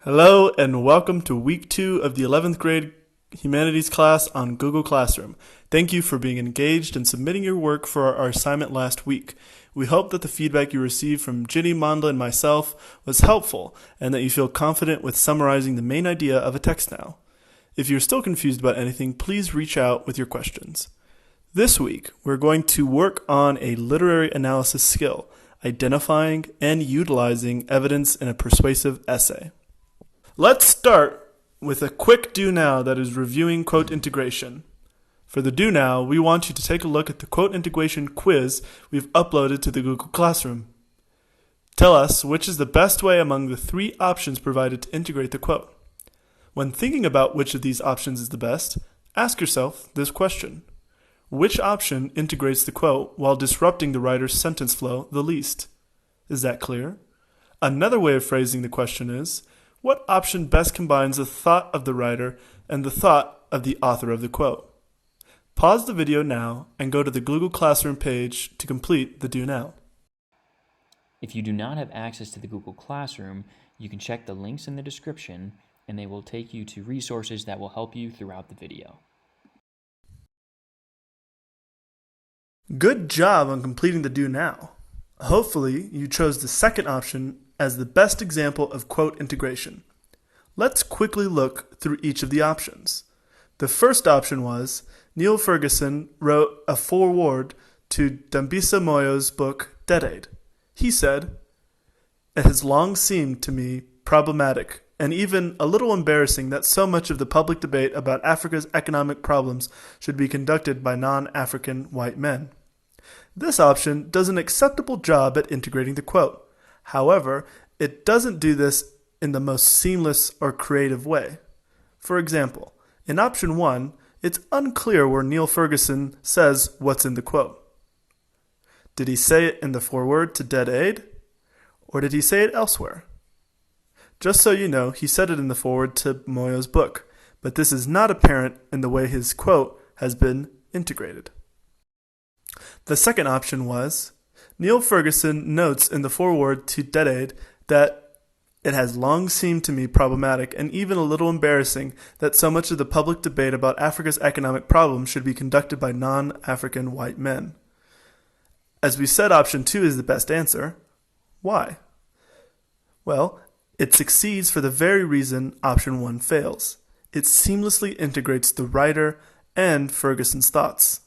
Hello and welcome to week 2 of the 11th grade Humanities class on Google Classroom. Thank you for being engaged and submitting your work for our assignment last week. We hope that the feedback you received from Ginny, Mondla, and myself was helpful and that you feel confident with summarizing the main idea of a text now. If you're still confused about anything, please reach out with your questions. This week, we're going to work on a literary analysis skill, identifying and utilizing evidence in a persuasive essay. Let's start with a quick do now that is reviewing quote integration. For the do now, we want you to take a look at the quote integration quiz we've uploaded to the Google Classroom. Tell us which is the best way among the 3 options provided to integrate the quote. When thinking about which of these options is the best, ask yourself this question. Which option integrates the quote while disrupting the writer's sentence flow the least? Is that clear? Another way of phrasing the question is, what option best combines the thought of the writer and the thought of the author of the quote? Pause the video now and go to the Google Classroom page to complete the do now. If you do not have access to the Google Classroom, you can check the links in the description and they will take you to resources that will help you throughout the video. Good job on completing the do now. Hopefully, you chose the second option as the best example of quote integration. Let's quickly look through each of the options. The first option was Neil Ferguson wrote a foreword to Dambisa Moyo's book Dead Aid. He said, "It has long seemed to me problematic and even a little embarrassing that so much of the public debate about Africa's economic problems should be conducted by non-African white men." This option does an acceptable job at integrating the quote. However, it doesn't do this in the most seamless or creative way. For example, in option 1, it's unclear where Neil Ferguson says what's in the quote. Did he say it in the foreword to Dead Aid? Or did he say it elsewhere? Just so you know, he said it in the foreword to Moyo's book, but this is not apparent in the way his quote has been integrated. The second option was, Neil Ferguson notes in the foreword to Dead Aid that it has long seemed to me problematic and even a little embarrassing that so much of the public debate about Africa's economic problems should be conducted by non-African white men. As we said, option 2 is the best answer. Why? Well, it succeeds for the very reason option 1 fails. It seamlessly integrates the writer and Ferguson's thoughts.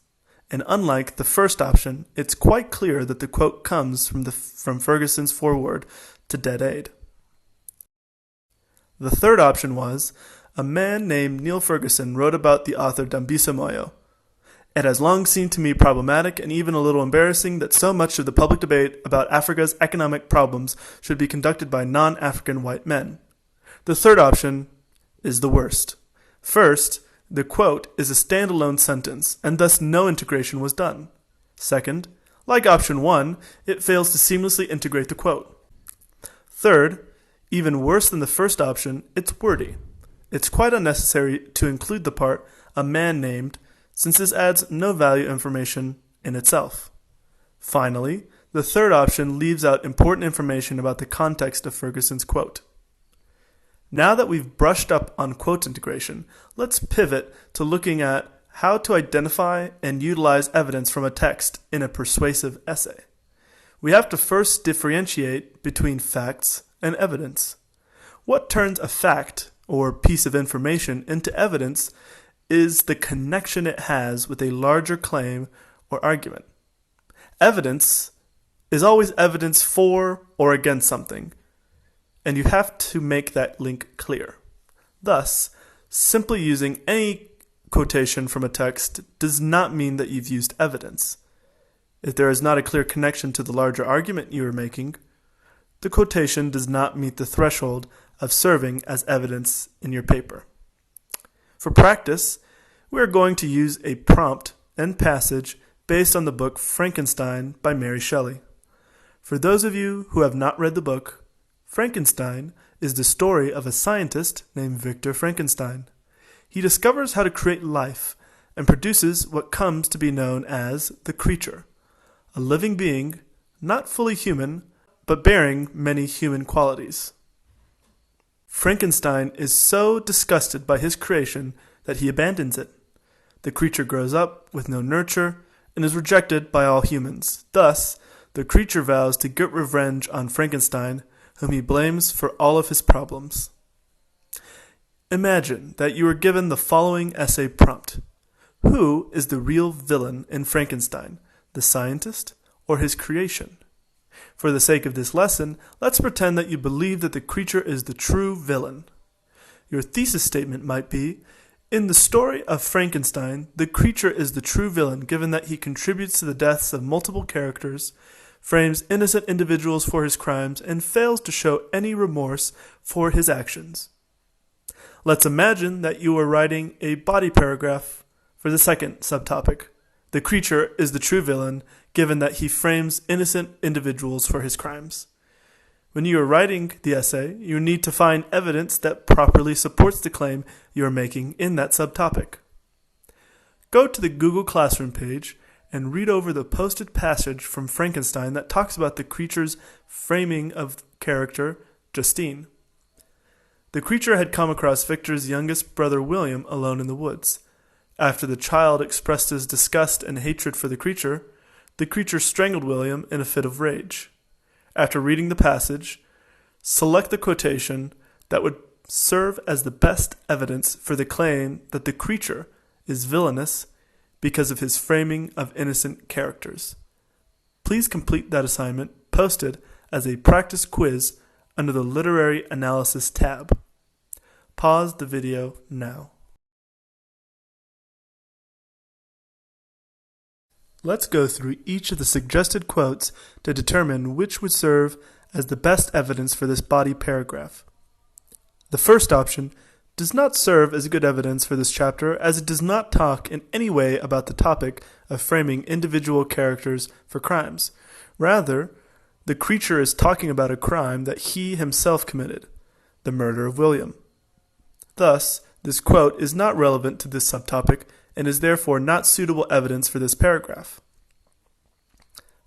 And unlike the first option, it's quite clear that the quote comes from Ferguson's foreword to Dead Aid. The third option was, a man named Neil Ferguson wrote about the author Dambisa Moyo. It has long seemed to me problematic and even a little embarrassing that so much of the public debate about Africa's economic problems should be conducted by non-African white men. The third option is the worst. First, the quote is a standalone sentence, and thus no integration was done. Second, like option 1, it fails to seamlessly integrate the quote. Third, even worse than the first option, it's wordy. It's quite unnecessary to include the part, a man named, since this adds no value information in itself. Finally, the third option leaves out important information about the context of Ferguson's quote. Now that we've brushed up on quote integration, let's pivot to looking at how to identify and utilize evidence from a text in a persuasive essay. We have to first differentiate between facts and evidence. What turns a fact or piece of information into evidence is the connection it has with a larger claim or argument. Evidence is always evidence for or against something, and you have to make that link clear. Thus, simply using any quotation from a text does not mean that you've used evidence. If there is not a clear connection to the larger argument you are making, the quotation does not meet the threshold of serving as evidence in your paper. For practice, we are going to use a prompt and passage based on the book Frankenstein by Mary Shelley. For those of you who have not read the book, Frankenstein is the story of a scientist named Victor Frankenstein. He discovers how to create life and produces what comes to be known as the creature, a living being, not fully human, but bearing many human qualities. Frankenstein is so disgusted by his creation that he abandons it. The creature grows up with no nurture and is rejected by all humans. Thus, the creature vows to get revenge on Frankenstein, whom he blames for all of his problems. Imagine that you are given the following essay prompt. Who is the real villain in Frankenstein, the scientist or his creation? For the sake of this lesson, let's pretend that you believe that the creature is the true villain. Your thesis statement might be, in the story of Frankenstein, the creature is the true villain given that he contributes to the deaths of multiple characters, frames innocent individuals for his crimes, and fails to show any remorse for his actions. Let's imagine that you are writing a body paragraph for the second subtopic. The creature is the true villain, given that he frames innocent individuals for his crimes. When you are writing the essay, you need to find evidence that properly supports the claim you are making in that subtopic. Go to the Google Classroom page and read over the posted passage from Frankenstein that talks about the creature's framing of character, Justine. The creature had come across Victor's youngest brother William alone in the woods. After the child expressed his disgust and hatred for the creature strangled William in a fit of rage. After reading the passage, select the quotation that would serve as the best evidence for the claim that the creature is villainous because of his framing of innocent characters. Please complete that assignment posted as a practice quiz under the Literary Analysis tab. Pause the video now. Let's go through each of the suggested quotes to determine which would serve as the best evidence for this body paragraph. The first option does not serve as good evidence for this chapter as it does not talk in any way about the topic of framing individual characters for crimes. Rather, the creature is talking about a crime that he himself committed, the murder of William. Thus, this quote is not relevant to this subtopic and is therefore not suitable evidence for this paragraph.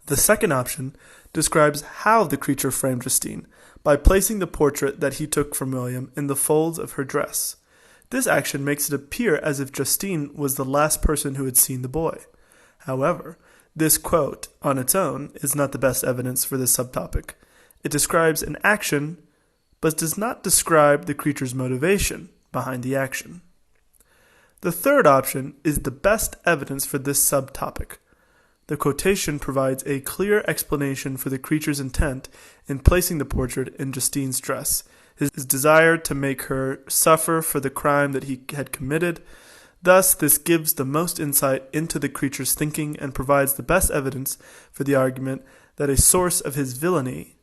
The second option describes how the creature framed Justine by placing the portrait that he took from William in the folds of her dress. This action makes it appear as if Justine was the last person who had seen the boy. However, this quote on its own is not the best evidence for this subtopic. It describes an action, but does not describe the creature's motivation behind the action. The third option is the best evidence for this subtopic. The quotation provides a clear explanation for the creature's intent in placing the portrait in Justine's dress, his desire to make her suffer for the crime that he had committed. Thus, this gives the most insight into the creature's thinking and provides the best evidence for the argument that a source of his villainy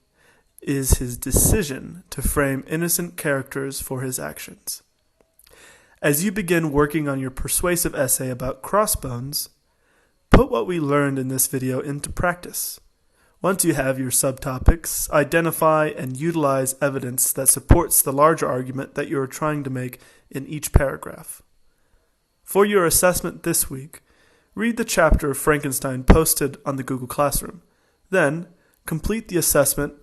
is his decision to frame innocent characters for his actions. As you begin working on your persuasive essay about crossbones, put what we learned in this video into practice. Once you have your subtopics, identify and utilize evidence that supports the larger argument that you are trying to make in each paragraph. For your assessment this week, read the chapter of Frankenstein posted on the Google Classroom. Then, complete the assessment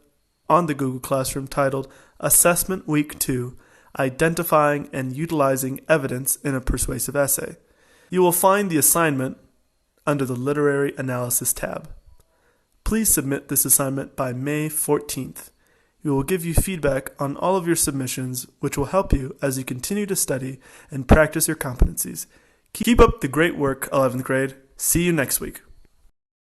on the Google Classroom titled Assessment Week 2, Identifying and Utilizing Evidence in a Persuasive Essay. You will find the assignment under the Literary Analysis tab. Please submit this assignment by May 14th. We will give you feedback on all of your submissions, which will help you as you continue to study and practice your competencies. Keep up the great work, 11th grade. See you next week.